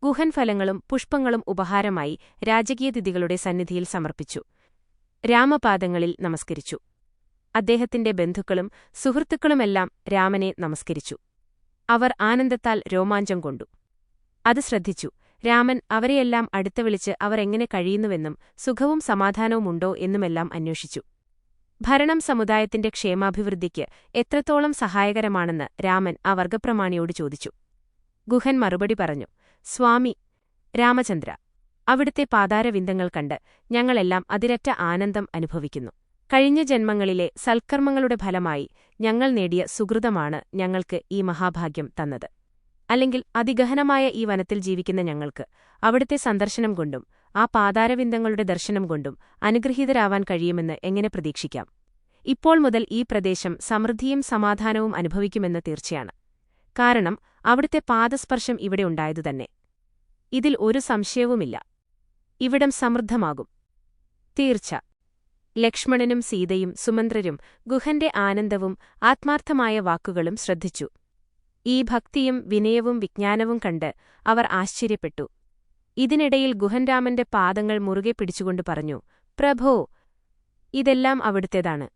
ഗുഹൻ ഫലങ്ങളും പുഷ്പങ്ങളും ഉപഹാരമായി രാജകീയതിഥികളുടെ സന്നിധിയിൽ സമർപ്പിച്ചു. രാമപാദങ്ങളിൽ നമസ്കരിച്ചു. അദ്ദേഹത്തിന്റെ ബന്ധുക്കളും സുഹൃത്തുക്കളുമെല്ലാം രാമനെ നമസ്കരിച്ചു. അവർ ആനന്ദത്താൽ രോമാഞ്ചം കൊണ്ടു. അത് ശ്രദ്ധിച്ചു. രാമൻ അവരെയെല്ലാം അടുത്ത് വിളിച്ച് അവർ എങ്ങനെ കഴിയുന്നുവെന്നും സുഖവും സമാധാനവുമുണ്ടോ എന്നുമെല്ലാം അന്വേഷിച്ചു. ഭരണം സമുദായത്തിന്റെ ക്ഷേമാഭിവൃദ്ധിക്ക് എത്രത്തോളം സഹായകരമാണെന്ന് രാമൻ ആ വർഗപ്രമാണിയോട് ചോദിച്ചു. ഗുഹൻ മറുപടി പറഞ്ഞു, സ്വാമി രാമചന്ദ്ര, അവിടുത്തെ പാതാരവിന്ദങ്ങൾ കണ്ട് ഞങ്ങളെല്ലാം അതിരറ്റ ആനന്ദം അനുഭവിക്കുന്നു. കഴിഞ്ഞ ജന്മങ്ങളിലെ സൽക്കർമ്മങ്ങളുടെ ഫലമായി ഞങ്ങൾ നേടിയ സുകൃതമാണ് ഞങ്ങൾക്ക് ഈ മഹാഭാഗ്യം തന്നത്. അല്ലെങ്കിൽ അതിഗഹനമായ ഈ വനത്തിൽ ജീവിക്കുന്ന ഞങ്ങൾക്ക് അവിടുത്തെ സന്ദർശനം കൊണ്ടും ആ പാതാരവിന്ദങ്ങളുടെ ദർശനം കൊണ്ടും അനുഗ്രഹീതരാവാൻ കഴിയുമെന്ന് എങ്ങനെ പ്രതീക്ഷിക്കാം? ഇപ്പോൾ മുതൽ ഈ പ്രദേശം സമൃദ്ധിയും സമാധാനവും അനുഭവിക്കുമെന്ന് തീർച്ചയാണ്. കാരണം അവിടുത്തെ പാദസ്പർശം ഇവിടെ ഉണ്ടായതുതന്നെ. ഇതിൽ ഒരു സംശയവുമില്ല. ഇവിടം സമൃദ്ധമാകും. തീർച്ച. ലക്ഷ്മണനും സീതയും സുമന്ത്രരും ഗുഹന്റെ ആനന്ദവും ആത്മാർത്ഥമായ വാക്കുകളും ശ്രദ്ധിച്ചു. ഈ ഭക്തിയും വിനയവും വിജ്ഞാനവും കണ്ട് അവർ ആശ്ചര്യപ്പെട്ടു. ഇതിനിടയിൽ ഗുഹൻ രാമന്റെ പാദങ്ങൾ മുറുകെ പിടിച്ചുകൊണ്ട് പറഞ്ഞു, പ്രഭോ, ഇതെല്ലാം അവിടുത്തേതാണ്.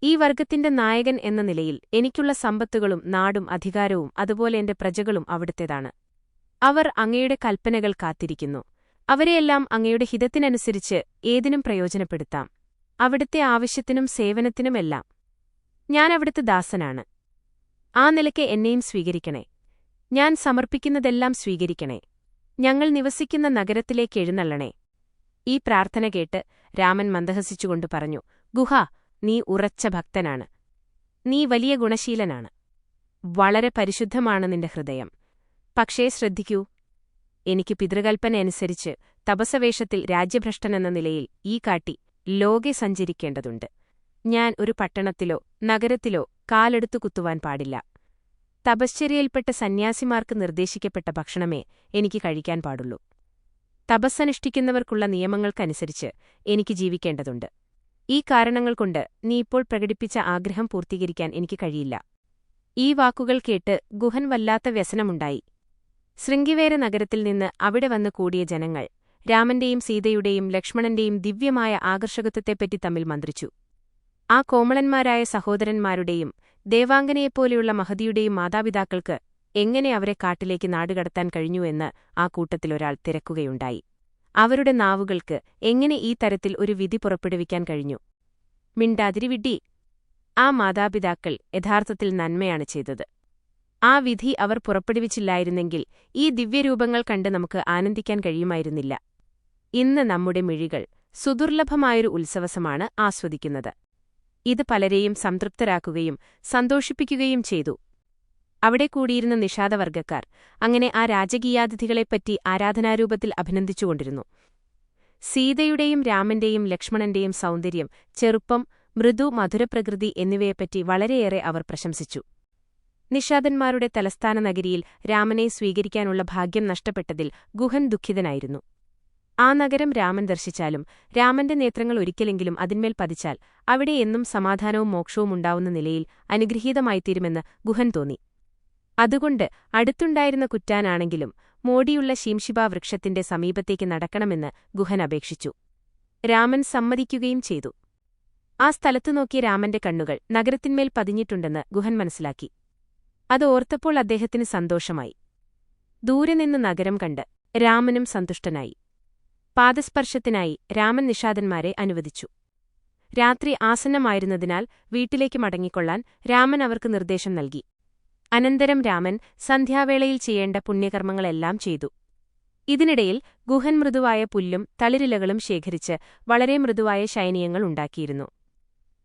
ഈ വർഗത്തിന്റെ നായകൻ എന്ന നിലയിൽ എനിക്കുള്ള സമ്പത്തുകളും നാടും അധികാരവും അതുപോലെ എന്റെ പ്രജകളും അവിടുത്തേതാണ്. അവർ അങ്ങയുടെ കൽപ്പനകൾ കാത്തിരിക്കുന്നു. അവരെയെല്ലാം അങ്ങയുടെ ഹിതത്തിനനുസരിച്ച് ഏതിനും പ്രയോജനപ്പെടുത്താം. അവിടുത്തെ ആവശ്യത്തിനും സേവനത്തിനുമെല്ലാം. ഞാൻ അവിടുത്തെ ദാസനാണ്. ആ നിലയ്ക്ക് എന്നെയും സ്വീകരിക്കണേ. ഞാൻ സമർപ്പിക്കുന്നതെല്ലാം സ്വീകരിക്കണേ. ഞങ്ങൾ നിവസിക്കുന്ന നഗരത്തിലേക്ക് എഴുന്നള്ളണേ. ഈ പ്രാർത്ഥന കേട്ട് രാമൻ മന്ദഹസിച്ചുകൊണ്ട് പറഞ്ഞു, ഗുഹ, നീ ഉറച്ച ഭക്തനാണ്. നീ വലിയ ഗുണശീലനാണ്. വളരെ പരിശുദ്ധമാണ് നിന്റെ ഹൃദയം. പക്ഷേ ശ്രദ്ധിക്കൂ, എനിക്ക് പിതൃകൽപ്പനയനുസരിച്ച് തപസവേഷത്തിൽ രാജ്യഭ്രഷ്ടനെന്ന നിലയിൽ ഈ കാട്ടി ലോകെ സഞ്ചരിക്കേണ്ടതുണ്ട്. ഞാൻ ഒരു പട്ടണത്തിലോ നഗരത്തിലോ കാലെടുത്തു കുത്തുവാൻ പാടില്ല. തപശ്ചര്യയിൽപ്പെട്ട സന്യാസിമാർക്ക് നിർദ്ദേശിക്കപ്പെട്ട ഭക്ഷണമേ എനിക്ക് കഴിക്കാൻ പാടുള്ളൂ. തപസ്സനുഷ്ഠിക്കുന്നവർക്കുള്ള നിയമങ്ങൾക്കനുസരിച്ച് എനിക്ക് ജീവിക്കേണ്ടതുണ്ട്. ഈ കാരണങ്ങൾ കൊണ്ട് നീ ഇപ്പോൾ പ്രകടിപ്പിച്ച ആഗ്രഹം പൂർത്തീകരിക്കാൻ എനിക്ക് കഴിയില്ല. ഈ വാക്കുകൾ കേട്ട് ഗുഹൻ വല്ലാത്ത വ്യസനമുണ്ടായി. ശൃംഗിവേര നഗരത്തിൽ നിന്ന് അവിടെ വന്നു കൂടിയ ജനങ്ങൾ രാമന്റെയും സീതയുടെയും ലക്ഷ്മണന്റെയും ദിവ്യമായ ആകർഷകത്വത്തെപ്പറ്റി തമ്മിൽ മന്ത്രിച്ചു. ആ കോമളന്മാരായ സഹോദരന്മാരുടെയും ദേവാംഗനയെപ്പോലെയുള്ള മഹതിയുടെയും മാതാപിതാക്കൾക്ക് എങ്ങനെ അവരെ കാട്ടിലേക്ക് നാടുകടത്താൻ കഴിഞ്ഞു എന്ന് ആ കൂട്ടത്തിലൊരാൾ തിരക്കുകയുണ്ടായി. അവരുടെ നാവുകൾക്ക് എങ്ങനെ ഈ തരത്തിൽ ഒരു വിധി പുറപ്പെടുവിക്കാൻ കഴിഞ്ഞു? മിണ്ടാതിരി വിഡ്ഢി! ആ മാതാപിതാക്കൾ യഥാർത്ഥത്തിൽ നന്മയാണ് ചെയ്തത്. ആ വിധി അവർ പുറപ്പെടുവിച്ചില്ലായിരുന്നെങ്കിൽ ഈ ദിവ്യരൂപങ്ങൾ കണ്ട് നമുക്ക് ആനന്ദിക്കാൻ കഴിയുമായിരുന്നില്ല. ഇന്ന് നമ്മുടെ മിഴികൾ സുദുർലഭമായൊരു ഉത്സവസമാണ് ആസ്വദിക്കുന്നത്. ഇത് പലരെയും സംതൃപ്തരാക്കുകയും സന്തോഷിപ്പിക്കുകയും ചെയ്തു. അവിടെ കൂടിയിരുന്ന നിഷാദവർഗക്കാർ അങ്ങനെ ആ രാജകീയാതിഥികളെപ്പറ്റി ആരാധനാരൂപത്തിൽ അഭിനന്ദിച്ചുകൊണ്ടിരുന്നു. സീതയുടെയും രാമന്റെയും ലക്ഷ്മണന്റെയും സൗന്ദര്യം, ചെറുപ്പം, മൃദു മധുരപ്രകൃതി എന്നിവയെപ്പറ്റി വളരെയേറെ അവർ പ്രശംസിച്ചു. നിഷാദന്മാരുടെ തലസ്ഥാന നഗരിയിൽ രാമനെ സ്വീകരിക്കാനുള്ള ഭാഗ്യം നഷ്ടപ്പെട്ടതിൽ ഗുഹൻ ദുഃഖിതനായിരുന്നു. ആ നഗരം രാമൻ ദർശിച്ചാലും രാമന്റെ നേത്രങ്ങൾ ഒരിക്കലെങ്കിലും അതിന്മേൽ പതിച്ചാൽ അവിടെ എന്നും സമാധാനവും മോക്ഷവും ഉണ്ടാവുന്ന നിലയിൽ അനുഗ്രഹീതമായിത്തീരുമെന്ന് ഗുഹൻ തോന്നി. അതുകൊണ്ട് അടുത്തുണ്ടായിരുന്ന കുറ്റാനാണെങ്കിലും മോടിയുള്ള ശീംശിബാ വൃക്ഷത്തിന്റെ സമീപത്തേക്ക് നടക്കണമെന്ന് ഗുഹൻ അപേക്ഷിച്ചു. രാമൻ സമ്മതിക്കുകയും ചെയ്തു. ആ സ്ഥലത്തു നോക്കിയ രാമന്റെ കണ്ണുകൾ നഗരത്തിന്മേൽ പതിഞ്ഞിട്ടുണ്ടെന്ന് ഗുഹൻ മനസ്സിലാക്കി. അത് ഓർത്തപ്പോൾ അദ്ദേഹത്തിന് സന്തോഷമായി. ദൂരെ നിന്ന് നഗരം കണ്ട് രാമനും സന്തുഷ്ടനായി. പാദസ്പർശത്തിനായി രാമൻ നിഷാദന്മാരെ അനുവദിച്ചു. രാത്രി ആസന്നമായിരുന്നതിനാൽ വീട്ടിലേക്ക് മടങ്ങിക്കൊള്ളാൻ രാമൻ അവർക്ക് നിർദ്ദേശം നൽകി. അനന്തരം രാമൻ സന്ധ്യാവേളയിൽ ചെയ്യേണ്ട പുണ്യകർമ്മങ്ങളെല്ലാം ചെയ്തു. ഇതിനിടയിൽ ഗുഹൻ മൃദുവായ പുല്ലും തളിരിലകളും ശേഖരിച്ച് വളരെ മൃദുവായ ശയനീയങ്ങൾ ഉണ്ടാക്കിയിരുന്നു.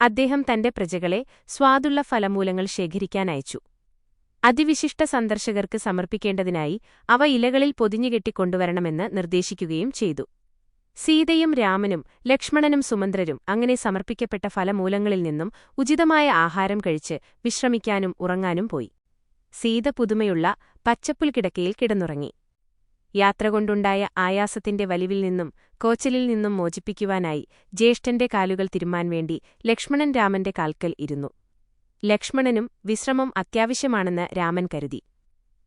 അദ്ദേഹം തന്റെ പ്രജകളെ സ്വാദുള്ള ഫലമൂലങ്ങൾ ശേഖരിക്കാനയച്ചു. അതിവിശിഷ്ട സന്ദർശകർക്ക് സമർപ്പിക്കേണ്ടതിനായി അവ ഇലകളിൽ പൊതിഞ്ഞുകെട്ടിക്കൊണ്ടുവരണമെന്ന് നിർദ്ദേശിക്കുകയും ചെയ്തു. സീതയും രാമനും ലക്ഷ്മണനും സുമന്ത്രരും അങ്ങനെ സമർപ്പിക്കപ്പെട്ട ഫലമൂലങ്ങളിൽ നിന്നും ഉചിതമായ ആഹാരം കഴിച്ച് വിശ്രമിക്കാനും ഉറങ്ങാനും പോയി. സീത പുതുമയുള്ള പച്ചപ്പുൽക്കിടക്കയിൽ കിടന്നുറങ്ങി. യാത്ര കൊണ്ടുണ്ടായ ആയാസത്തിന്റെ വലിവിൽ നിന്നും കോച്ചലിൽ നിന്നും മോചിപ്പിക്കുവാനായി ജ്യേഷ്ഠന്റെ കാലുകൾ തിരുമ്മാൻ വേണ്ടി ലക്ഷ്മണൻ രാമന്റെ കാൽക്കൽ ഇരുന്നു. ലക്ഷ്മണനും വിശ്രമം അത്യാവശ്യമാണെന്ന് രാമൻ കരുതി.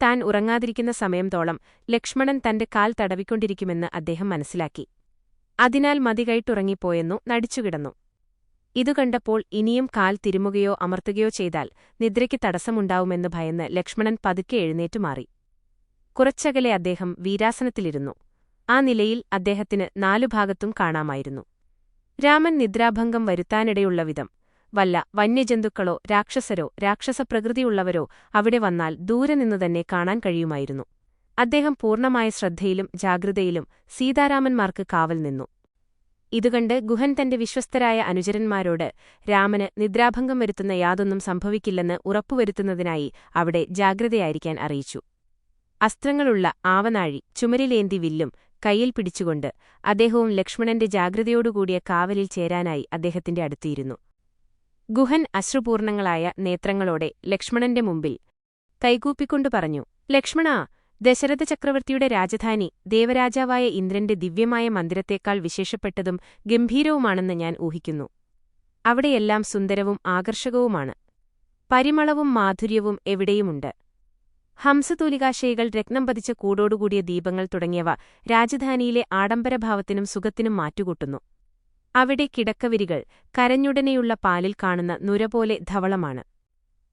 താൻ ഉറങ്ങാതിരിക്കുന്ന സമയത്തോളം ലക്ഷ്മണൻ തന്റെ കാൽ തടവിക്കൊണ്ടിരിക്കുമെന്ന് അദ്ദേഹം മനസ്സിലാക്കി. അതിനാൽ മതികൈട്ടുറങ്ങിപ്പോയെന്നു നടിച്ചുകിടന്നു. ഇതുകണ്ടപ്പോൾ ഇനിയും കാൽ തിരുമുകയോ അമർത്തുകയോ ചെയ്താൽ നിദ്രയ്ക്ക് തടസ്സമുണ്ടാവുമെന്ന് ഭയന്ന് ലക്ഷ്മണൻ പതുക്കെ എഴുന്നേറ്റുമാറി. കുറച്ചകലെ അദ്ദേഹം വീരാസനത്തിലിരുന്നു. ആ നിലയിൽ അദ്ദേഹത്തിന് നാലുഭാഗത്തും കാണാമായിരുന്നു. രാമൻ നിദ്രാഭംഗം വരുത്താനിടയുള്ള വിധം വല്ല വന്യജന്തുക്കളോ രാക്ഷസരോ രാക്ഷസപ്രകൃതിയുള്ളവരോ അവിടെ വന്നാൽ ദൂരെ നിന്നുതന്നെ കാണാൻ കഴിയുമായിരുന്നു. അദ്ദേഹം പൂർണ്ണമായ ശ്രദ്ധയിലും ജാഗ്രതയിലും സീതാരാമന്മാർക്ക് കാവൽ നിന്നു. ഇതുകണ്ട് ഗുഹൻ തന്റെ വിശ്വസ്തരായ അനുചരന്മാരോട് രാമന് നിദ്രാഭംഗം വരുത്തുന്ന യാതൊന്നും സംഭവിക്കില്ലെന്ന് ഉറപ്പുവരുത്തുന്നതിനായി അവിടെ ജാഗ്രതയായിരിക്കാൻ അറിയിച്ചു. അസ്ത്രങ്ങളുള്ള ആവനാഴി ചുമരിലേന്തി വില്ലും കൈയിൽ പിടിച്ചുകൊണ്ട് അദ്ദേഹവും ലക്ഷ്മണന്റെ ജാഗ്രതയോടുകൂടിയ കാവലിൽ ചേരാനായി അദ്ദേഹത്തിന്റെ അടുത്തിയിരുന്നു. ഗുഹൻ അശ്രുപൂർണങ്ങളായ നേത്രങ്ങളോടെ ലക്ഷ്മണന്റെ മുമ്പിൽ കൈകൂപ്പിക്കൊണ്ടു പറഞ്ഞു, ലക്ഷ്മണാ, ദശരഥ ചക്രവർത്തിയുടെ രാജധാനി ദേവരാജാവായ ഇന്ദ്രന്റെ ദിവ്യമായ മന്ദിരത്തേക്കാൾ വിശേഷപ്പെട്ടതും ഗംഭീരവുമാണെന്ന് ഞാൻ ഊഹിക്കുന്നു. അവിടെയെല്ലാം സുന്ദരവും ആകർഷകവുമാണ്. പരിമളവും മാധുര്യവും എവിടെയുമുണ്ട്. ഹംസതൂലികാശയികൾ രത്നം പതിച്ച കൂടോടുകൂടിയ ദീപങ്ങൾ തുടങ്ങിയവ രാജധാനിയിലെ ആഡംബരഭാവത്തിനും സുഖത്തിനും മാറ്റുകൂട്ടുന്നു. അവിടെ കിടക്കവിരികൾ കരഞ്ഞുടനെയുള്ള പാലിൽ കാണുന്ന നുരപോലെ ധവളമാണ്.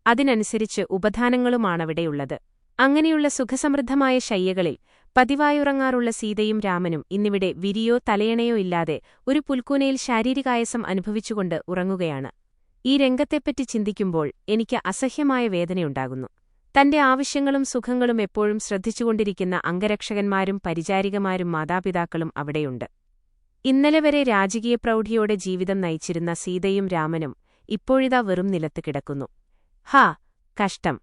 അതിനനുസരിച്ച് ഉപധാനങ്ങളുമാണവിടെയുള്ളത്. അങ്ങനെയുള്ള സുഖസമൃദ്ധമായ ശയ്യകളിൽ പതിവായുറങ്ങാറുള്ള സീതയും രാമനും ഇന്നിവിടെ വിരിയോ തലയണയോ ഇല്ലാതെ ഒരു പുൽക്കൂനയിൽ ശാരീരികായസം അനുഭവിച്ചുകൊണ്ട് ഉറങ്ങുകയാണ്. ഈ രംഗത്തെപ്പറ്റി ചിന്തിക്കുമ്പോൾ എനിക്ക് അസഹ്യമായ വേദനയുണ്ടാകുന്നു. തന്റെ ആവശ്യങ്ങളും സുഖങ്ങളും എപ്പോഴും ശ്രദ്ധിച്ചുകൊണ്ടിരിക്കുന്ന അംഗരക്ഷകന്മാരും പരിചാരികമാരും മാതാപിതാക്കളും അവിടെയുണ്ട്. ഇന്നലെ വരെ രാജകീയ പ്രൗഢിയോടെ ജീവിതം നയിച്ചിരുന്ന സീതയും രാമനും ഇപ്പോഴിതാ വെറും നിലത്ത് കിടക്കുന്നു. ഹാ, കഷ്ടം!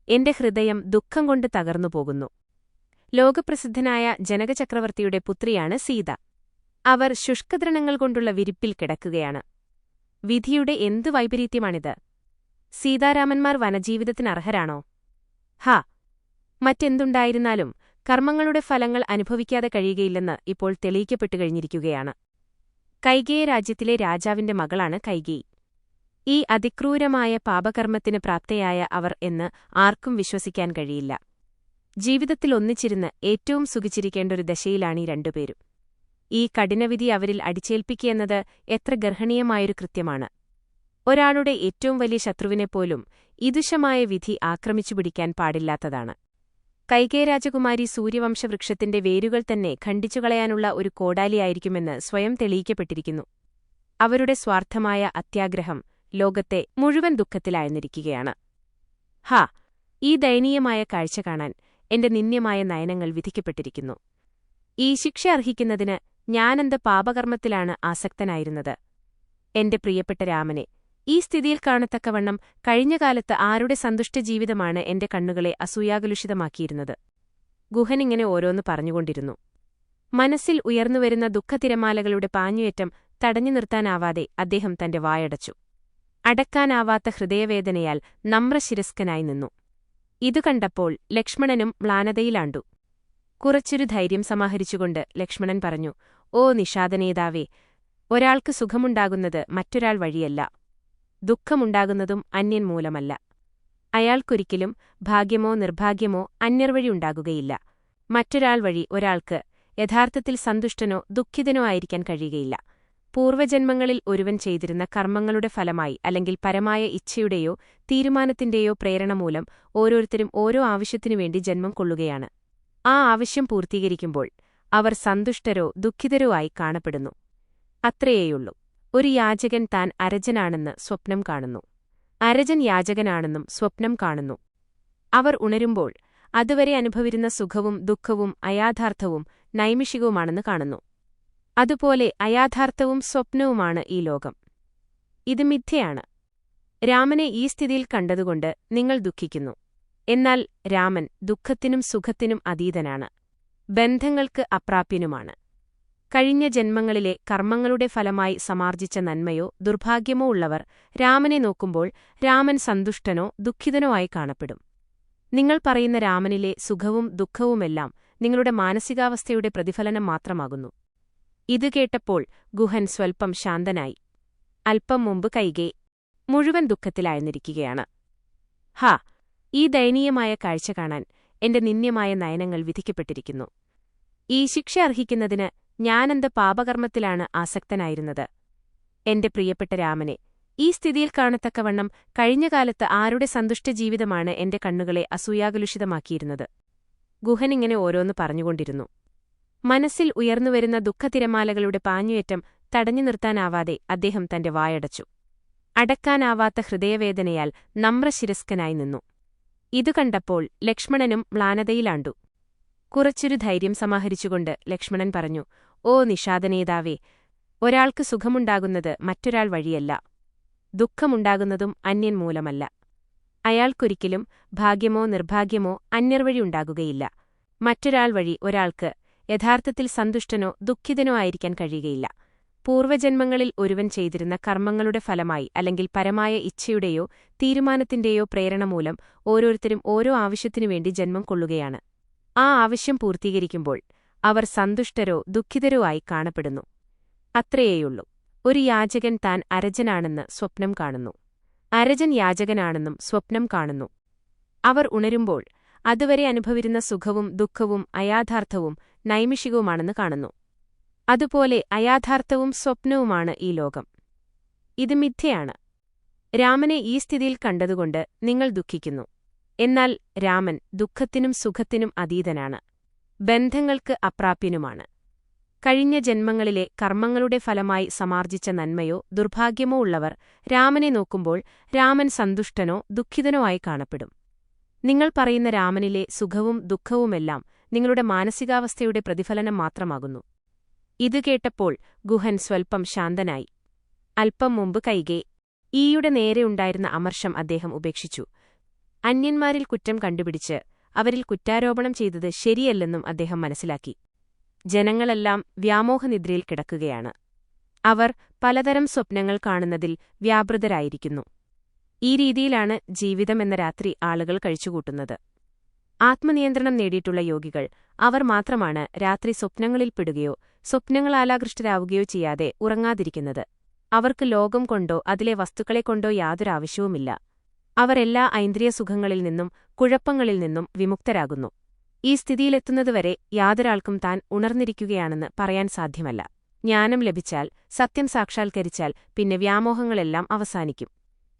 എന്റെ ഹൃദയം ദുഃഖം കൊണ്ട് തകർന്നുപോകുന്നു. ലോകപ്രസിദ്ധനായ ജനകചക്രവർത്തിയുടെ പുത്രിയാണ് സീത. അവർ ശുഷ്കതൃണങ്ങൾ കൊണ്ടുള്ള വിരിപ്പിൽ കിടക്കുകയാണ്. വിധിയുടെ എന്തു വൈപരീത്യമാണിത്! സീതാരാമന്മാർ വനജീവിതത്തിനർഹരാണോ? ഹാ, മറ്റെന്തുണ്ടായിരുന്നാലും കർമ്മങ്ങളുടെ ഫലങ്ങൾ അനുഭവിക്കാതെ കഴിയുകയില്ലെന്ന് ഇപ്പോൾ തെളിയിക്കപ്പെട്ടുകഴിഞ്ഞിരിക്കുകയാണ്. കൈകേയ രാജ്യത്തിലെ രാജാവിന്റെ മകളാണ് കൈകേയി. ഈ അതിക്രൂരമായ പാപകർമ്മത്തിന് പ്രാപ്തയായ അവർ എന്ന് ആർക്കും വിശ്വസിക്കാൻ കഴിയില്ല. ജീവിതത്തിൽ ഒന്നിച്ചിരുന്ന് ഏറ്റവും സുഖിച്ചിരിക്കേണ്ടൊരു ദശയിലാണീ രണ്ടുപേരും. ഈ കഠിനവിധി അവരിൽ അടിച്ചേൽപ്പിക്കുകയെന്നത് എത്ര ഗർഹണീയമായൊരു കൃത്യമാണ്. ഒരാളുടെ ഏറ്റവും വലിയ ശത്രുവിനെപ്പോലും ഇതുഷമായ വിധി ആക്രമിച്ചുപിടിക്കാൻ പാടില്ലാത്തതാണ്. കൈകേയരാജകുമാരി സൂര്യവംശവൃക്ഷത്തിന്റെ വേരുകൾ തന്നെ ഖണ്ഡിച്ചുകളയാനുള്ള ഒരു കോടാലിയായിരിക്കുമെന്ന് സ്വയം തെളിയിക്കപ്പെട്ടിരിക്കുന്നു. അവരുടെ സ്വാർത്ഥമായ അത്യാഗ്രഹം ലോകത്തെ മുഴുവൻ ദുഃഖത്തിലാഴ്ന്നിരിക്കുകയാണ്. ഹാ, ഈ ദയനീയമായ കാഴ്ച കാണാൻ എന്റെ നിന്ദ്യമായ നയനങ്ങൾ വിധിക്കപ്പെട്ടിരിക്കുന്നു. ഈ ശിക്ഷ അർഹിക്കുന്നതിന് ഞാനെന്ത് പാപകർമ്മത്തിലാണ് ആസക്തനായിരുന്നത്? എന്റെ പ്രിയപ്പെട്ട രാമനെ ഈ സ്ഥിതിയിൽ കാണത്തക്കവണ്ണം കഴിഞ്ഞകാലത്ത് ആരുടെ സന്തുഷ്ടജീവിതമാണ് എന്റെ കണ്ണുകളെ അസൂയാകലുഷിതമാക്കിയിരുന്നത്? ഗുഹനിങ്ങനെ ഓരോന്ന് പറഞ്ഞുകൊണ്ടിരുന്നു. മനസ്സിൽ ഉയർന്നുവരുന്ന ദുഃഖതിരമാലകളുടെ പാഞ്ഞുയേറ്റം തടഞ്ഞു നിർത്താനാവാതെ അദ്ദേഹം തന്റെ വായടച്ചു. അടക്കാനാവാത്ത ഹൃദയവേദനയാൽ നമ്രശിരസ്കനായി നിന്നു. ഇതു കണ്ടപ്പോൾ ലക്ഷ്മണനും മ്ലാനതയിലാണ്ടു. കുറച്ചൊരു ധൈര്യം സമാഹരിച്ചുകൊണ്ട് ലക്ഷ്മണൻ പറഞ്ഞു, ഓ നിഷാദനേതാവേ, ഒരാൾക്ക് സുഖമുണ്ടാകുന്നത് മറ്റൊരാൾ വഴിയല്ല. ദുഃഖമുണ്ടാകുന്നതും അന്യൻ മൂലമല്ല. അയാൾക്കൊരിക്കലും ഭാഗ്യമോ നിർഭാഗ്യമോ അന്യർവഴിയുണ്ടാകുകയില്ല. മറ്റൊരാൾ വഴി ഒരാൾക്ക് യഥാർത്ഥത്തിൽ സന്തുഷ്ടനോ ദുഃഖിതനോ ആയിരിക്കാൻ കഴിയുകയില്ല. പൂർവ്വജന്മങ്ങളിൽ ഒരുവൻ ചെയ്തിരുന്ന കർമ്മങ്ങളുടെ ഫലമായി അല്ലെങ്കിൽ പരമായ ഇച്ഛയുടെയോ തീരുമാനത്തിന്റെയോ പ്രേരണ മൂലം ഓരോരുത്തരും ഓരോ ആവശ്യത്തിനുവേണ്ടി ജന്മം കൊള്ളുകയാണ്. ആ ആവശ്യം പൂർത്തീകരിക്കുമ്പോൾ അവർ സന്തുഷ്ടരോ ദുഃഖിതരോ ആയി കാണപ്പെടുന്നു. അത്രയേയുള്ളൂ. ഒരു യാചകൻ താൻ അരജനാണെന്ന് സ്വപ്നം കാണുന്നു. അരജൻ യാചകനാണെന്നും സ്വപ്നം കാണുന്നു. അവർ ഉണരുമ്പോൾ അതുവരെ അനുഭവിരുന്ന സുഖവും ദുഃഖവും അയാഥാർത്ഥവും നൈമിഷികവുമാണെന്ന് കാണുന്നു. അതുപോലെ അയാഥാർത്ഥവും സ്വപ്നവുമാണ് ഈ ലോകം. ഇത് മിഥ്യയാണ്. രാമനെ ഈ സ്ഥിതിയിൽ കണ്ടതുകൊണ്ട് നിങ്ങൾ ദുഃഖിക്കുന്നു. എന്നാൽ രാമൻ ദുഃഖത്തിനും സുഖത്തിനും അതീതനാണ്. ബന്ധങ്ങൾക്ക് അപ്രാപ്യനുമാണ്. കഴിഞ്ഞ ജന്മങ്ങളിലെ കർമ്മങ്ങളുടെ ഫലമായി സമാർജിച്ച നന്മയോ ദുർഭാഗ്യമോ ഉള്ളവർ രാമനെ നോക്കുമ്പോൾ രാമൻ സന്തുഷ്ടനോ ദുഃഖിതനോ ആയി കാണപ്പെടും. നിങ്ങൾ പറയുന്ന രാമനിലെ സുഖവും ദുഃഖവുമെല്ലാം നിങ്ങളുടെ മാനസികാവസ്ഥയുടെ പ്രതിഫലനം മാത്രമാകുന്നു. ഇത് കേട്ടപ്പോൾ ഗുഹൻ സ്വൽപ്പം ശാന്തനായി. അല്പം മുമ്പ് കൈകേയി മുഴുവൻ ദുഃഖത്തിലായിരുന്നിരിക്കുകയാണ്. ഹാ, ഈ ദയനീയമായ കാഴ്ച കാണാൻ എന്റെ നിന്ദ്യമായ നയനങ്ങൾ വിധിക്കപ്പെട്ടിരിക്കുന്നു. ഈ ശിക്ഷ അർഹിക്കുന്നതിന് ഞാനെന്ത് പാപകർമ്മത്തിലാണ് ആസക്തനായിരുന്നത്? എന്റെ പ്രിയപ്പെട്ട രാമനെ, ഈ സ്ഥിതിയിൽ കാണത്തക്കവണ്ണം കഴിഞ്ഞകാലത്ത് ആരുടെ സന്തുഷ്ടജീവിതമാണ് എന്റെ കണ്ണുകളെ അസൂയാകലുഷിതമാക്കിയിരുന്നത്? ഗുഹനിങ്ങനെ ഓരോന്ന് പറഞ്ഞുകൊണ്ടിരുന്നു. മനസ്സിൽ ഉയർന്നുവരുന്ന ദുഃഖതിരമാലകളുടെ പാഞ്ഞുയേറ്റം തടഞ്ഞു നിർത്താനാവാതെ അദ്ദേഹം തന്റെ വായടച്ചു. അടക്കാനാവാത്ത ഹൃദയവേദനയാൽ നമ്രശിരസ്കനായി നിന്നു. ഇതു കണ്ടപ്പോൾ ലക്ഷ്മണനും മ്ലാനതയിലാണ്ടു. കുറച്ചൊരു ധൈര്യം സമാഹരിച്ചുകൊണ്ട് ലക്ഷ്മണൻ പറഞ്ഞു, ഓ നിഷാദനേതാവേ, ഒരാൾക്ക് സുഖമുണ്ടാകുന്നത് മറ്റൊരാൾ വഴിയല്ല. ദുഃഖമുണ്ടാകുന്നതും അന്യൻ മൂലമല്ല. അയാൾക്കൊരിക്കലും ഭാഗ്യമോ നിർഭാഗ്യമോ അന്യർവഴി ഉണ്ടാകുകയില്ല. മറ്റൊരാൾ വഴി ഒരാൾക്ക് യഥാർത്ഥത്തിൽ സന്തുഷ്ടനോ ദുഃഖിതനോ ആയിരിക്കാൻ കഴിയുകയില്ല. പൂർവ്വജന്മങ്ങളിൽ ഒരുവൻ ചെയ്തിരുന്ന കർമ്മങ്ങളുടെ ഫലമായി അല്ലെങ്കിൽ പരമായ ഇച്ഛയുടെയോ തീരുമാനത്തിന്റെയോ പ്രേരണ മൂലം ഓരോരുത്തരും ഓരോ ആവശ്യത്തിനുവേണ്ടി ജന്മം കൊള്ളുകയാണ്. ആ ആവശ്യം പൂർത്തീകരിക്കുമ്പോൾ അവർ സന്തുഷ്ടരോ ദുഃഖിതരോ ആയി കാണപ്പെടുന്നു. അത്രയേയുള്ളൂ. ഒരു യാചകൻ താൻ അരജനാണെന്ന് സ്വപ്നം കാണുന്നു. അരജൻ യാചകനാണെന്നും സ്വപ്നം കാണുന്നു. അവർ ഉണരുമ്പോൾ അതുവരെ അനുഭവിരുന്ന സുഖവും ദുഃഖവും അയാഥാർത്ഥവും നൈമിഷികവുമാണെന്ന് കാണുന്നു. അതുപോലെ അയാഥാർത്ഥവും സ്വപ്നവുമാണ് ഈ ലോകം. ഇത് മിഥ്യയാണ്. രാമനെ ഈ സ്ഥിതിയിൽ കണ്ടതുകൊണ്ട് നിങ്ങൾ ദുഃഖിക്കുന്നു. എന്നാൽ രാമൻ ദുഃഖത്തിനും സുഖത്തിനും അതീതനാണ്. ബന്ധങ്ങൾക്ക് അപ്രാപ്യനുമാണ്. കഴിഞ്ഞ ജന്മങ്ങളിലെ കർമ്മങ്ങളുടെ ഫലമായി സമാർജിച്ച നന്മയോ ദുർഭാഗ്യമോ ഉള്ളവർ രാമനെ നോക്കുമ്പോൾ രാമൻ സന്തുഷ്ടനോ ദുഃഖിതനോ ആയി കാണപ്പെടും. നിങ്ങൾ പറയുന്ന രാമനിലെ സുഖവും ദുഃഖവുമെല്ലാം നിങ്ങളുടെ മാനസികാവസ്ഥയുടെ പ്രതിഫലനം മാത്രമാകുന്നു. ഇതു കേട്ടപ്പോൾ ഗുഹൻ സ്വൽപ്പം ശാന്തനായി. അല്പം മുമ്പ് കൈകേയിയുടെ നേരെയുണ്ടായിരുന്ന അമർഷം അദ്ദേഹം ഉപേക്ഷിച്ചു. അന്യന്മാരിൽ കുറ്റം കണ്ടുപിടിച്ച് അവരിൽ കുറ്റാരോപണം ചെയ്തത് ശരിയല്ലെന്നും അദ്ദേഹം മനസ്സിലാക്കി. ജനങ്ങളെല്ലാം വ്യാമോഹനിദ്രയിൽ കിടക്കുകയാണ്. അവർ പലതരം സ്വപ്നങ്ങൾ കാണുന്നതിൽ വ്യാപൃതരായിരിക്കുന്നു. ഈ രീതിയിലാണ് ജീവിതമെന്ന രാത്രി ആളുകൾ കഴിച്ചുകൂട്ടുന്നത്. ആത്മനിയന്ത്രണം നേടിയിട്ടുള്ള യോഗികൾ അവർ മാത്രമാണ് രാത്രി സ്വപ്നങ്ങളിൽപ്പെടുകയോ സ്വപ്നങ്ങളാലാകൃഷ്ടരാവുകയോ ചെയ്യാതെ ഉറങ്ങാതിരിക്കുന്നത്. അവർക്ക് ലോകം കൊണ്ടോ അതിലെ വസ്തുക്കളെക്കൊണ്ടോ യാതൊരാവശ്യവുമില്ല. അവർ എല്ലാ ഐന്ദ്രിയസുഖങ്ങളിൽ നിന്നും കുഴപ്പങ്ങളിൽ നിന്നും വിമുക്തരാകുന്നു. ഈ സ്ഥിതിയിലെത്തുന്നതുവരെ യാതൊരാൾക്കും താൻ ഉണർന്നിരിക്കുകയാണെന്ന് പറയാൻ സാധ്യമല്ല. ജ്ഞാനം ലഭിച്ചാൽ, സത്യം സാക്ഷാത്കരിച്ചാൽ പിന്നെ വ്യാമോഹങ്ങളെല്ലാം അവസാനിക്കും.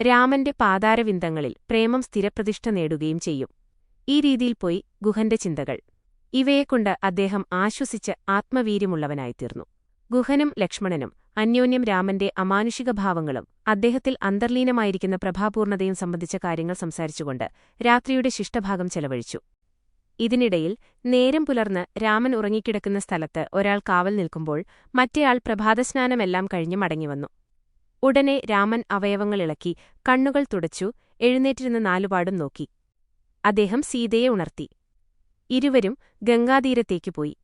രാമന്റെ പാതാരവിന്ദങ്ങളിൽ പ്രേമം സ്ഥിരപ്രതിഷ്ഠ നേടുകയും ചെയ്യും. ഈ രീതിയിൽ പോയി ഗുഹന്റെ ചിന്തകൾ. ഇവയെക്കൊണ്ട് അദ്ദേഹം ആശ്വസിച്ച് ആത്മവീര്യമുള്ളവനായിത്തീർന്നു. ഗുഹനും ലക്ഷ്മണനും അന്യോന്യം രാമന്റെ അമാനുഷിക ഭാവങ്ങളും അദ്ദേഹത്തിൽ അന്തർലീനമായിരിക്കുന്ന പ്രഭാപൂർണതയും സംബന്ധിച്ച കാര്യങ്ങൾ സംസാരിച്ചുകൊണ്ട് രാത്രിയുടെ ശിഷ്ടഭാഗം ചെലവഴിച്ചു. ഇതിനിടയിൽ നേരം പുലർന്ന് രാമൻ ഉറങ്ങിക്കിടക്കുന്ന സ്ഥലത്ത് ഒരാൾ കാവൽ നിൽക്കുമ്പോൾ മറ്റേയാൾ പ്രഭാതസ്നാനമെല്ലാം കഴിഞ്ഞ് മടങ്ങിവന്നു. ഉടനെ രാമൻ അവയവങ്ങളിളക്കി കണ്ണുകൾ തുടച്ചു എഴുന്നേറ്റിരുന്ന് നാലുപാടും നോക്കി. അദ്ദേഹം സീതയെ ഉണർത്തി. ഇരുവരും ഗംഗാതീരത്തേക്കു പോയി.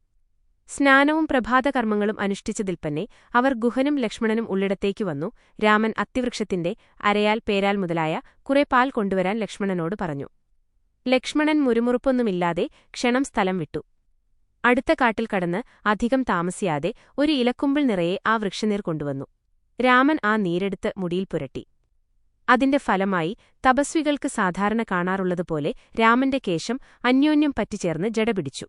സ്നാനവും പ്രഭാതകർമ്മങ്ങളും അനുഷ്ഠിച്ചതിൽപ്പന്നെ അവർ ഗുഹനും ലക്ഷ്മണനും ഉള്ളിടത്തേക്കു വന്നു. രാമൻ അത്തിവൃക്ഷത്തിന്റെ അരയാൽ പേരാൽ മുതലായ കുറെ പാൽ കൊണ്ടുവരാൻ ലക്ഷ്മണനോട് പറഞ്ഞു. ലക്ഷ്മണൻ മുരുമുറുപ്പൊന്നുമില്ലാതെ ക്ഷണം സ്ഥലം വിട്ടു. അടുത്ത കാട്ടിൽ കടന്ന് അധികം താമസിയാതെ ഒരു ഇലക്കുമ്പിൾ നിറയെ ആ വൃക്ഷനീർ കൊണ്ടുവന്നു. രാമൻ ആ നീരെടുത്ത് മുടിയിൽ പുരട്ടി. അതിന്റെ ഫലമായി തപസ്വികൾക്ക് സാധാരണ കാണാറുള്ളതുപോലെ രാമന്റെ കേശം അന്യോന്യം പറ്റിച്ചേർന്ന് ജടപിടിച്ചു.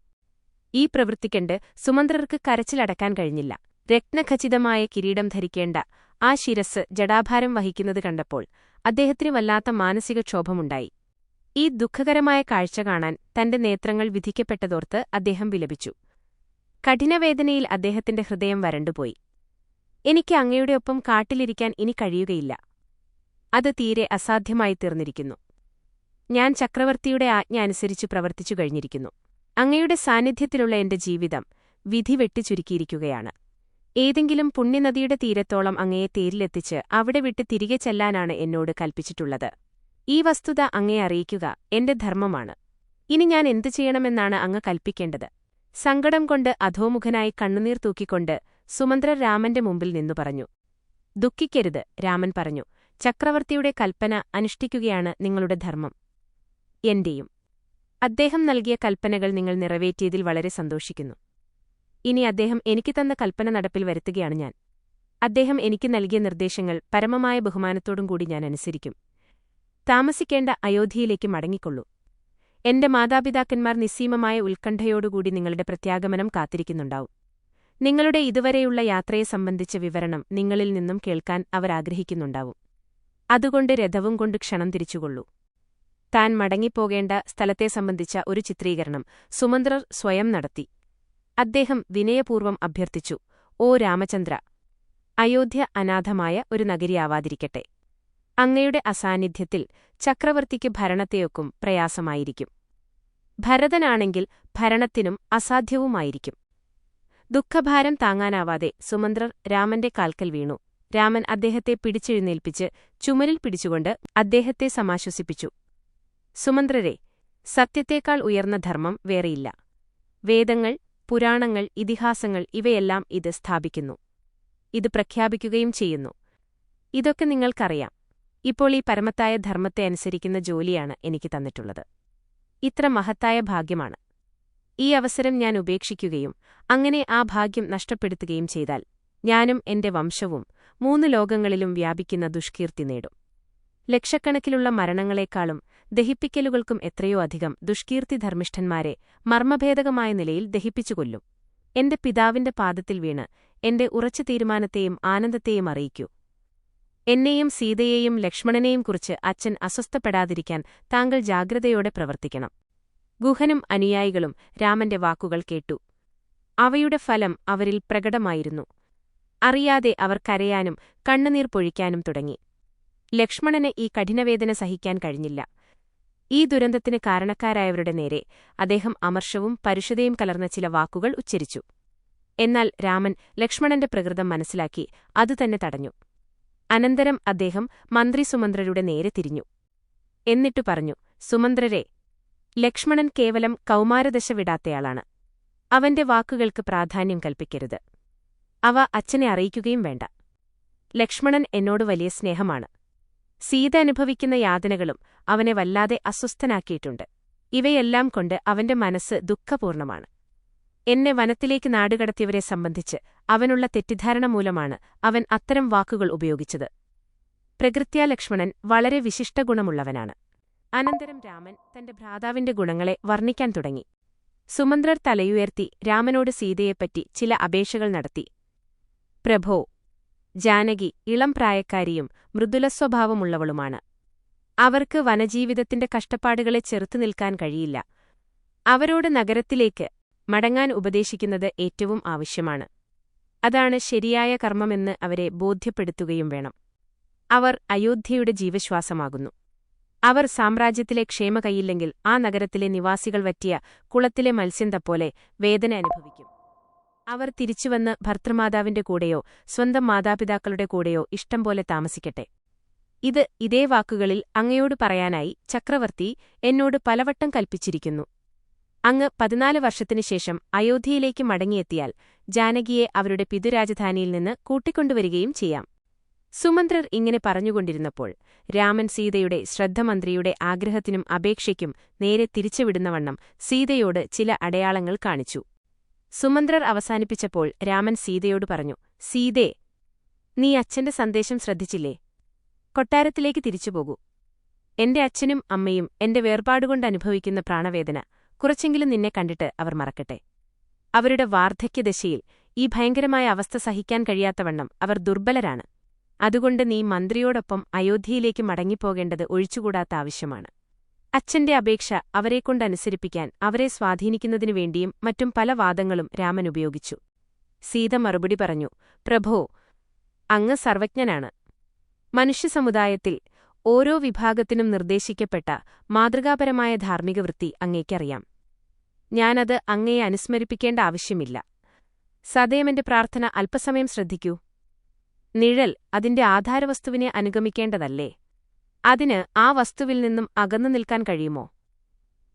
ഈ പ്രവൃത്തിക്കണ്ട് സുമന്ത്രർക്ക് കരച്ചിലടക്കാൻ കഴിഞ്ഞില്ല. രത്നഖചിതമായ കിരീടം ധരിക്കേണ്ട ആ ശിരസ് ജടാഭാരം വഹിക്കുന്നത് കണ്ടപ്പോൾ അദ്ദേഹത്തിന് വല്ലാത്ത മാനസിക ക്ഷോഭമുണ്ടായി. ഈ ദുഃഖകരമായ കാഴ്ച കാണാൻ തന്റെ നേത്രങ്ങൾ വിധിക്കപ്പെട്ടതോർത്ത് അദ്ദേഹം വിലപിച്ചു. കഠിനവേദനയിൽ അദ്ദേഹത്തിന്റെ ഹൃദയം വരണ്ടുപോയി. എനിക്ക് അങ്ങയുടെ ഒപ്പം കാട്ടിലിരിക്കാൻ ഇനി കഴിയുകയില്ല. അത് തീരെ അസാധ്യമായി തീർന്നിരിക്കുന്നു. ഞാൻ ചക്രവർത്തിയുടെ ആജ്ഞ അനുസരിച്ച് പ്രവർത്തിച്ചു കഴിഞ്ഞിരിക്കുന്നു. അങ്ങയുടെ സാന്നിധ്യത്തിലുള്ള എന്റെ ജീവിതം വിധി വെട്ടിച്ചുരുക്കിയിരിക്കുകയാണ്. ഏതെങ്കിലും പുണ്യനദിയുടെ തീരത്തോളം അങ്ങയെ തേരിലെത്തിച്ച് അവിടെ വിട്ട് തിരികെ ചെല്ലാനാണ് എന്നോട് കൽപ്പിച്ചിട്ടുള്ളത്. ഈ വസ്തുത അങ്ങയെ അറിയിക്കുക എന്റെ ധർമ്മമാണ്. ഇനി ഞാൻ എന്തു ചെയ്യണമെന്നാണ് അങ്ങ് കൽപ്പിക്കേണ്ടത്? സങ്കടം കൊണ്ട് അധോമുഖനായി കണ്ണുനീർ തൂക്കിക്കൊണ്ട് സുമന്ത്രർ രാമന്റെ മുമ്പിൽ നിന്നു പറഞ്ഞു. ദുഃഖിക്കരുത്, രാമൻ പറഞ്ഞു. ചക്രവർത്തിയുടെ കൽപ്പന അനുഷ്ഠിക്കുകയാണ് നിങ്ങളുടെ ധർമ്മം. എന്റെയും. അദ്ദേഹം നൽകിയ കൽപ്പനകൾ നിങ്ങൾ നിറവേറ്റിയതിൽ വളരെ സന്തോഷിക്കുന്നു. ഇനി അദ്ദേഹം എനിക്ക് തന്ന കൽപ്പന നടപ്പിൽ വരുത്തുകയാണ് ഞാൻ. അദ്ദേഹം എനിക്ക് നൽകിയ നിർദ്ദേശങ്ങൾ പരമമായ ബഹുമാനത്തോടും കൂടി ഞാൻ അനുസരിക്കും. താമസിക്കേണ്ട അയോധ്യയിലേക്ക് മടങ്ങിക്കൊള്ളൂ. എന്റെ മാതാപിതാക്കന്മാർ നിസ്സീമമായ ഉത്കണ്ഠയോടുകൂടി നിങ്ങളുടെ പ്രത്യാഗമനം കാത്തിരിക്കുന്നുണ്ടാവും. നിങ്ങളുടെ ഇതുവരെയുള്ള യാത്രയെ സംബന്ധിച്ച വിവരണം നിങ്ങളിൽ നിന്നും കേൾക്കാൻ അവരാഗ്രഹിക്കുന്നുണ്ടാവും. അതുകൊണ്ട് രഥവും കൊണ്ട് ക്ഷണം തിരിച്ചുകൊള്ളൂ. താൻ മടങ്ങിപ്പോകേണ്ട സ്ഥലത്തെ സംബന്ധിച്ച ഒരു ചിത്രീകരണം സുമന്ത്രർ സ്വയം നടത്തി. അദ്ദേഹം വിനയപൂർവ്വം അഭ്യർത്ഥിച്ചു, ഓ രാമചന്ദ്ര, അയോധ്യ അനാഥമായ ഒരു നഗരിയാവാതിരിക്കട്ടെ. അങ്ങയുടെ അസാന്നിധ്യത്തിൽ ചക്രവർത്തിക്ക് ഭരണത്തെയൊക്കും പ്രയാസമായിരിക്കും. ഭരതനാണെങ്കിൽ ഭരണത്തിനും അസാധ്യവുമായിരിക്കും. ദുഃഖഭാരം താങ്ങാനാവാതെ സുമന്ത്രർ രാമന്റെ കാൽക്കൽ വീണു. രാമൻ അദ്ദേഹത്തെ പിടിച്ചെഴുന്നേൽപ്പിച്ച് ചുമലിൽ പിടിച്ചുകൊണ്ട് അദ്ദേഹത്തെ സമാശ്വസിപ്പിച്ചു. സുമന്ത്രരെ, സത്യത്തേക്കാൾ ഉയർന്ന ധർമ്മം വേറെയില്ല. വേദങ്ങൾ, പുരാണങ്ങൾ, ഇതിഹാസങ്ങൾ ഇവയെല്ലാം ഇത് സ്ഥാപിക്കുന്നു. ഇത് പ്രഖ്യാപിക്കുകയും ചെയ്യുന്നു. ഇതൊക്കെ നിങ്ങൾക്കറിയാം. ഇപ്പോൾ ഈ പരമത്തായ ധർമ്മത്തെ അനുസരിക്കുന്ന ജോലിയാണ് എനിക്ക് തന്നിട്ടുള്ളത്. ഇത്ര മഹത്തായ ഭാഗ്യമാണ്. ഈ അവസരം ഞാൻ ഉപേക്ഷിക്കുകയും അങ്ങനെ ആ ഭാഗ്യം നഷ്ടപ്പെടുത്തുകയും ചെയ്താൽ ഞാനും എന്റെ വംശവും 3 ലോകങ്ങളിലും വ്യാപിക്കുന്ന ദുഷ്കീർത്തി നേടും. ലക്ഷക്കണക്കിലുള്ള മരണങ്ങളെക്കാളും ദഹിപ്പിക്കലുകൾക്കും എത്രയോ അധികം ദുഷ്കീർത്തിധർമ്മിഷ്ഠന്മാരെ മർമ്മഭേദകമായ നിലയിൽ ദഹിപ്പിച്ചുകൊല്ലും. എന്റെ പിതാവിന്റെ പാദത്തിൽ വീണ് എന്റെ ഉറച്ച തീരുമാനത്തെയും ആനന്ദത്തെയും അറിയിക്കൂ. എന്നെയും സീതയെയും ലക്ഷ്മണനെയും കുറിച്ച് അച്ഛൻ അസ്വസ്ഥപ്പെടാതിരിക്കാൻ താങ്കൾ ജാഗ്രതയോടെ പ്രവർത്തിക്കണം. ഗുഹനും അനുയായികളും രാമന്റെ വാക്കുകൾ കേട്ടു. അവയുടെ ഫലം അവരിൽ പ്രകടമായിരുന്നു. അറിയാതെ അവർ കരയാനും കണ്ണുനീർ പൊഴിക്കാനും തുടങ്ങി. ലക്ഷ്മണന് ഈ കഠിനവേദന സഹിക്കാൻ കഴിഞ്ഞില്ല. ഈ ദുരന്തത്തിന് കാരണക്കാരായവരുടെ നേരെ അദ്ദേഹം അമർഷവും പരുഷതയും കലർന്ന ചില വാക്കുകൾ ഉച്ചരിച്ചു. എന്നാൽ രാമൻ ലക്ഷ്മണന്റെ പ്രകൃതം മനസ്സിലാക്കി അതുതന്നെ തടഞ്ഞു. അനന്തരം അദ്ദേഹം മന്ത്രി സുമന്ത്രരുടെ നേരെ തിരിഞ്ഞു. എന്നിട്ടു പറഞ്ഞു, സുമന്ത്രരെ, ലക്ഷ്മണൻ കേവലം കൗമാരദശ വിടാത്തയാളാണ്. അവന്റെ വാക്കുകൾക്ക് പ്രാധാന്യം കൽപ്പിക്കരുത്. അവ അച്ഛനെ അറിയിക്കുകയും വേണ്ട. ലക്ഷ്മണൻ എന്നോട് വലിയ സ്നേഹമാണ്. സീത അനുഭവിക്കുന്ന യാതനകളും അവനെ വല്ലാതെ അസ്വസ്ഥനാക്കിയിട്ടുണ്ട്. ഇവയെല്ലാം കൊണ്ട് അവന്റെ മനസ്സ് ദുഃഖപൂർണമാണ്. എന്നെ വനത്തിലേക്ക് നാടുകടത്തിയവരെ സംബന്ധിച്ച് അവനുള്ള തെറ്റിദ്ധാരണ മൂലമാണ് അവൻ അത്തരം വാക്കുകൾ ഉപയോഗിച്ചത്. പ്രകൃത്യാ ലക്ഷ്മണൻ വളരെ വിശിഷ്ടഗുണമുള്ളവനാണ്. അനന്തരം രാമൻ തന്റെ ഭ്രാതാവിന്റെ ഗുണങ്ങളെ വർണ്ണിക്കാൻ തുടങ്ങി. സുമന്ത്രർ തലയുയർത്തി രാമനോട് സീതയെപ്പറ്റി ചില അപേക്ഷകൾ നടത്തി. പ്രഭോ, ജാനകി ഇളം പ്രായക്കാരിയും മൃദുലസ്വഭാവമുള്ളവളുമാണ്. അവർക്ക് വനജീവിതത്തിന്റെ കഷ്ടപ്പാടുകളെ ചെറുത്തുനിൽക്കാൻ കഴിയില്ല. അവരോട് നഗരത്തിലേക്ക് മടങ്ങാൻ ഉപദേശിക്കുന്നത് ഏറ്റവും ആവശ്യമാണ്. അതാണ് ശരിയായ കർമ്മമെന്ന് അവരെ ബോധ്യപ്പെടുത്തുകയും വേണം. അവർ അയോധ്യയുടെ ജീവശ്വാസമാകുന്നു. അവർ സാമ്രാജ്യത്തിലെ ക്ഷേമ കൈയില്ലെങ്കിൽ ആ നഗരത്തിലെ നിവാസികൾ വറ്റിയ കുളത്തിലെ മത്സ്യംതപ്പോലെ വേദന അനുഭവിക്കും. അവർ തിരിച്ചുവന്ന് ഭർത്തൃമാതാവിന്റെ കൂടെയോ സ്വന്തം മാതാപിതാക്കളുടെ കൂടെയോ ഇഷ്ടം പോലെ താമസിക്കട്ടെ. ഇതേ വാക്കുകളിൽ അങ്ങയോട് പറയാനായി ചക്രവർത്തി എന്നോട് പലവട്ടം കൽപ്പിച്ചിരിക്കുന്നു. അങ്ങ് 14 വർഷത്തിനുശേഷം അയോധ്യയിലേക്ക് മടങ്ങിയെത്തിയാൽ ജാനകിയെ അവരുടെ പിതൃരാജധാനിയിൽ നിന്ന് കൂട്ടിക്കൊണ്ടുവരികയും ചെയ്യാം. സുമന്ത്രർ ഇങ്ങനെ പറഞ്ഞുകൊണ്ടിരുന്നപ്പോൾ രാമൻ സീതയുടെ ശ്രദ്ധ മന്ത്രിയുടെ ആഗ്രഹത്തിനും അപേക്ഷയ്ക്കും നേരെ തിരിച്ചുവിടുന്നവണ്ണം സീതയോട് ചില അടയാളങ്ങൾ കാണിച്ചു. സുമന്ത്രർ അവസാനിപ്പിച്ചപ്പോൾ രാമൻ സീതയോട് പറഞ്ഞു, സീതേ, നീ അച്ഛന്റെ സന്ദേശം ശ്രദ്ധിച്ചില്ലേ? കൊട്ടാരത്തിലേക്ക് തിരിച്ചുപോകൂ. എന്റെ അച്ഛനും അമ്മയും എന്റെ വേർപാടുകൊണ്ടനുഭവിക്കുന്ന പ്രാണവേദന കുറച്ചെങ്കിലും നിന്നെ കണ്ടിട്ട് അവർ മറക്കട്ടെ. അവരുടെ വാർദ്ധക്യദശയിൽ ഈ ഭയങ്കരമായ അവസ്ഥ സഹിക്കാൻ കഴിയാത്തവണ്ണം അവർ ദുർബലരാണ്. അതുകൊണ്ട് നീ മന്ത്രിയോടൊപ്പം അയോധ്യയിലേക്ക് മടങ്ങിപ്പോകേണ്ടത് ഒഴിച്ചുകൂടാത്ത ആവശ്യമാണ്. അച്ഛന്റെ അപേക്ഷ അവരെക്കൊണ്ടനുസരിപ്പിക്കാൻ അവരെ സ്വാധീനിക്കുന്നതിനു വേണ്ടിയും മറ്റും പല വാദങ്ങളും രാമൻ ഉപയോഗിച്ചു. സീത മറുപടി പറഞ്ഞു, പ്രഭോ, അങ്ങ് സർവജ്ഞനാണ്. മനുഷ്യസമുദായത്തിൽ ഓരോ വിഭാഗത്തിനും നിർദ്ദേശിക്കപ്പെട്ട മാതൃകാപരമായ ധാർമ്മികവൃത്തി അങ്ങേക്കറിയാം. ഞാനത് അങ്ങയെ അനുസ്മരിപ്പിക്കേണ്ട ആവശ്യമില്ല. സദയം എന്റെ പ്രാർത്ഥന അല്പസമയം ശ്രദ്ധിക്കൂ. നിഴൽ അതിന്റെ ആധാരവസ്തുവിനെ അനുഗമിക്കേണ്ടതല്ലേ? അതിന് ആ വസ്തുവിൽ നിന്നും അകന്നു നിൽക്കാൻ കഴിയുമോ?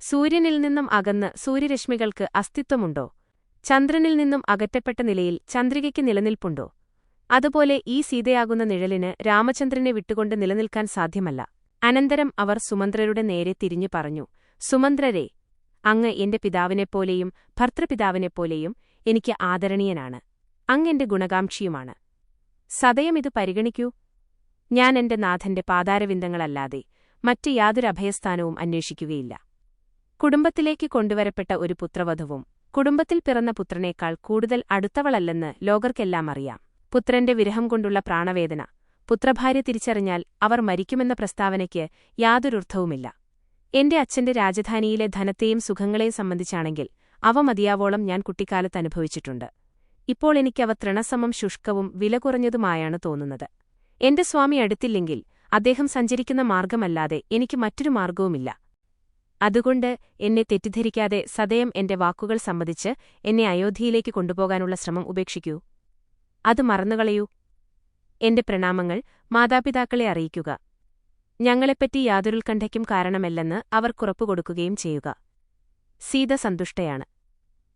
സൂര്യനിൽ നിന്നും അകന്ന് സൂര്യരശ്മികൾക്ക് അസ്തിത്വമുണ്ടോ? ചന്ദ്രനിൽ നിന്നും അകറ്റപ്പെട്ട നിലയിൽ ചന്ദ്രികയ്ക്ക് നിലനിൽപ്പുണ്ടോ? അതുപോലെ ഈ സീതയാകുന്ന നിഴലിന് രാമചന്ദ്രനെ വിട്ടുകൊണ്ട് നിലനിൽക്കാൻ സാധ്യമല്ല. അനന്തരം അവർ സുമന്ത്രരുടെ നേരെ തിരിഞ്ഞു പറഞ്ഞു, സുമന്ത്രരെ, അങ്ങ് എന്റെ പിതാവിനെപ്പോലെയും ഭർത്തൃപിതാവിനെപ്പോലെയും എനിക്ക് ആദരണീയനാണ്. അങ്ങെന്റെ ഗുണകാംക്ഷിയുമാണ്. സദയം ഇത് പരിഗണിക്കൂ. ഞാൻ എന്റെ നാഥന്റെ പാതാരവിന്ദങ്ങളല്ലാതെ മറ്റ് യാതൊരു അഭയസ്ഥാനവും അന്വേഷിക്കുകയില്ല. കുടുംബത്തിലേക്ക് കൊണ്ടുവരപ്പെട്ട ഒരു പുത്രവധുവും കുടുംബത്തിൽ പിറന്ന പുത്രനേക്കാൾ കൂടുതൽ അടുത്തവളല്ലെന്ന് ലോകർക്കെല്ലാം അറിയാം. പുത്രന്റെ വിരഹം കൊണ്ടുള്ള പ്രാണവേദന, പുത്രഭാര്യ തിരിച്ചറിഞ്ഞാൽ അവർ മരിക്കുമെന്ന പ്രസ്താവനയ്ക്ക് യാതൊരർത്ഥവുമില്ല. എന്റെ അച്ഛന്റെ രാജധാനിയിലെ ധനത്തെയും സുഖങ്ങളെയും സംബന്ധിച്ചാണെങ്കിൽ അവ മതിയാവോളം ഞാൻ കുട്ടിക്കാലത്ത് അനുഭവിച്ചിട്ടുണ്ട്. ഇപ്പോൾ എനിക്കവ തൃണസമം ശുഷ്കവും വില കുറഞ്ഞതുമായാണ് തോന്നുന്നത്. എന്റെ സ്വാമി അടുത്തില്ലെങ്കിൽ അദ്ദേഹം സഞ്ചരിക്കുന്ന മാർഗമല്ലാതെ എനിക്ക് മറ്റൊരു മാർഗവുമില്ല. അതുകൊണ്ട് എന്നെ തെറ്റിദ്ധരിക്കാതെ സദയം എന്റെ വാക്കുകൾ സമ്മതിച്ച് എന്നെ അയോധ്യയിലേക്ക് കൊണ്ടുപോകാനുള്ള ശ്രമം ഉപേക്ഷിക്കൂ. അത് മറന്നുകളയൂ. എന്റെ പ്രണാമങ്ങൾ മാതാപിതാക്കളെ അറിയിക്കുക. ഞങ്ങളെപ്പറ്റി യാതൊരുത്കണ്ഠയ്ക്കും കാരണമല്ലെന്ന് അവർക്കുറപ്പുകൊടുക്കുകയും ചെയ്യുക. സീത സന്തുഷ്ടയാണ്.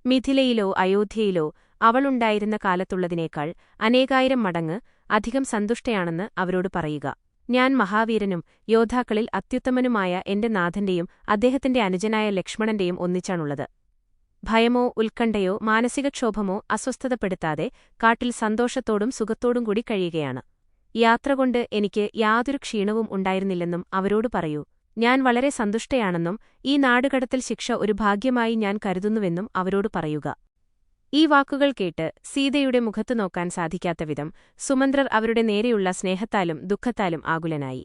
മിഥിലയിലോ അയോധ്യയിലോ അവളുണ്ടായിരുന്ന കാലത്തുള്ളതിനേക്കാൾ അനേകായിരം മടങ്ങ് അധികം സന്തുഷ്ടയാണെന്ന് അവരോട് പറയുക. ഞാൻ മഹാവീരനും യോദ്ധാക്കളിൽ അത്യുത്തമനുമായ എന്റെ നാഥന്റെയും അദ്ദേഹത്തിന്റെ അനുജനായ ലക്ഷ്മണന്റെയും ഒന്നിച്ചാണുള്ളത്. ഭയമോ ഉത്കണ്ഠയോ മാനസികക്ഷോഭമോ അസ്വസ്ഥതപ്പെടുത്താതെ കാട്ടിൽ സന്തോഷത്തോടും സുഖത്തോടും കൂടി കഴിയുകയാണ്. യാത്രകൊണ്ട് എനിക്ക് യാതൊരു ക്ഷീണവും ഉണ്ടായിരുന്നില്ലെന്നും അവരോട് പറയൂ. ഞാൻ വളരെ സന്തുഷ്ടയാണെന്നും ഈ നാടുകടത്തൽ ശിക്ഷ ഒരു ഭാഗ്യമായി ഞാൻ കരുതുന്നുവെന്നും അവരോട് പറയുക. ഈ വാക്കുകൾ കേട്ട് സീതയുടെ മുഖത്തു നോക്കാൻ സാധിക്കാത്തവിധം സുമന്ത്രർ അവരുടെ നേരെയുള്ള സ്നേഹത്താലും ദുഃഖത്താലും ആകുലനായി.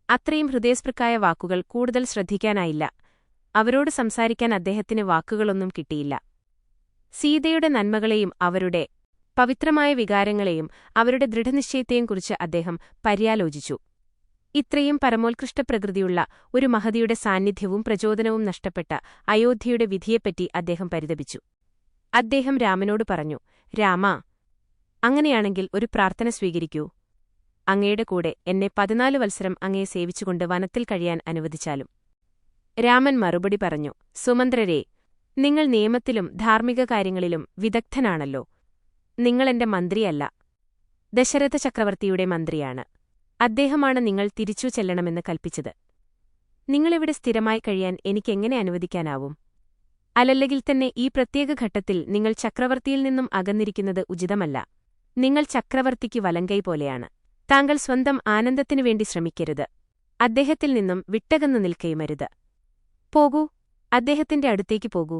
അത്രയും ഹൃദയസ്പൃക്കായ വാക്കുകൾ കൂടുതൽ ശ്രദ്ധിക്കാനായില്ല. അവരോട് സംസാരിക്കാൻ അദ്ദേഹത്തിന് വാക്കുകളൊന്നും കിട്ടിയില്ല. സീതയുടെ നന്മകളെയും അവരുടെ പവിത്രമായ വികാരങ്ങളെയും അവരുടെ ദൃഢനിശ്ചയത്തെയും കുറിച്ച് അദ്ദേഹം പര്യാലോചിച്ചു. ഇത്രയും പരമോത്കൃഷ്ടപ്രകൃതിയുള്ള ഒരു മഹതിയുടെ സാന്നിധ്യവും പ്രചോദനവും നഷ്ടപ്പെട്ട അയോധ്യയുടെ വിധിയെപ്പറ്റി അദ്ദേഹം പരിതപിച്ചു. അദ്ദേഹം രാമനോട് പറഞ്ഞു, രാമാ, അങ്ങനെയാണെങ്കിൽ ഒരു പ്രാർത്ഥന സ്വീകരിക്കൂ. അങ്ങയുടെ കൂടെ എന്നെ 14 വത്സരം അങ്ങയെ സേവിച്ചുകൊണ്ട് വനത്തിൽ കഴിയാൻ അനുവദിച്ചാലും. രാമൻ മറുപടി പറഞ്ഞു, സുമന്ത്രരേ, നിങ്ങൾ നിയമത്തിലും ധാർമ്മിക കാര്യങ്ങളിലും വിദഗ്ധനാണല്ലോ. നിങ്ങളെന്റെ മന്ത്രിയല്ല, ദശരഥ ചക്രവർത്തിയുടെ മന്ത്രിയാണ്. അദ്ദേഹമാണ് നിങ്ങൾ തിരിച്ചു ചെല്ലണമെന്ന് കൽപ്പിച്ചത്. നിങ്ങളിവിടെ സ്ഥിരമായി കഴിയാൻ എനിക്കെങ്ങനെ അനുവദിക്കാനാവും? അല്ലല്ലെങ്കിൽ തന്നെ ഈ പ്രത്യേക ഘട്ടത്തിൽ നിങ്ങൾ ചക്രവർത്തിയിൽ നിന്നും അകന്നിരിക്കുന്നത് ഉചിതമല്ല. നിങ്ങൾ ചക്രവർത്തിക്ക് വലങ്കൈ പോലെയാണ്. താങ്കൾ സ്വന്തം ആനന്ദത്തിനുവേണ്ടി ശ്രമിക്കരുത്. അദ്ദേഹത്തിൽ നിന്നും വിട്ടകന്നു നിൽക്കയുമരുത്. പോകൂ, അദ്ദേഹത്തിന്റെ അടുത്തേക്ക് പോകൂ.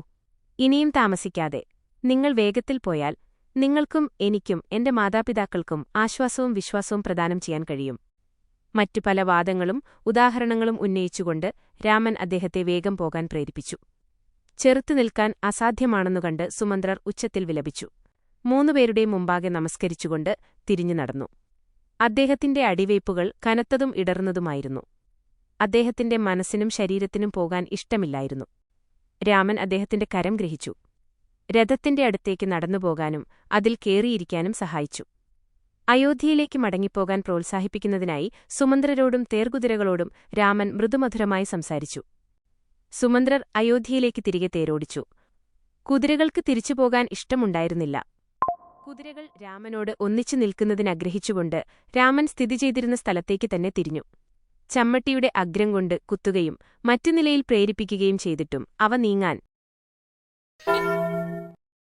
ഇനിയും താമസിക്കാതെ നിങ്ങൾ വേഗത്തിൽ പോയാൽ നിങ്ങൾക്കും എനിക്കും എന്റെ മാതാപിതാക്കൾക്കും ആശ്വാസവും വിശ്വാസവും പ്രദാനം ചെയ്യാൻ കഴിയും. മറ്റു പല വാദങ്ങളും ഉദാഹരണങ്ങളും ഉന്നയിച്ചുകൊണ്ട് രാമൻ അദ്ദേഹത്തെ വേഗം പോകാൻ പ്രേരിപ്പിച്ചു. ചെറുത്തുനിൽക്കാൻ അസാധ്യമാണെന്നുകണ്ട് സുമന്ത്രർ ഉച്ചത്തിൽ വിലപിച്ചു. 3 പേരുടെയും മുമ്പാകെ നമസ്കരിച്ചുകൊണ്ട് തിരിഞ്ഞു നടന്നു. അദ്ദേഹത്തിന്റെ അടിവയ്പ്പുകൾ കനത്തതും ഇടർന്നതുമായിരുന്നു. അദ്ദേഹത്തിന്റെ മനസ്സിനും ശരീരത്തിനും പോകാൻ ഇഷ്ടമില്ലായിരുന്നു. രാമൻ അദ്ദേഹത്തിന്റെ കരം ഗ്രഹിച്ചു. രഥത്തിന്റെ അടുത്തേക്ക് നടന്നുപോകാനും അതിൽ കേറിയിരിക്കാനും സഹായിച്ചു. അയോധ്യയിലേക്ക് മടങ്ങിപ്പോകാൻ പ്രോത്സാഹിപ്പിക്കുന്നതിനായി സുമന്ത്രരോടും തേർകുതിരകളോടും രാമൻ മൃദുമധുരമായി സംസാരിച്ചു. സുമന്ത്രർ അയോധ്യയിലേക്ക് തിരികെ തേരോടിച്ചു. കുതിരകൾക്ക് തിരിച്ചുപോകാൻ ഇഷ്ടമുണ്ടായിരുന്നില്ല. കുതിരകൾ രാമനോട് ഒന്നിച്ചു നിൽക്കുന്നതിനാഗ്രഹിച്ചുകൊണ്ട് രാമൻ സ്ഥിതി ചെയ്തിരുന്ന സ്ഥലത്തേക്ക് തന്നെ തിരിഞ്ഞു. ചമ്മട്ടിയുടെ അഗ്രം കൊണ്ട് കുത്തുകയും മറ്റു നിലയിൽ പ്രേരിപ്പിക്കുകയും ചെയ്തിട്ടും അവ നീങ്ങാൻ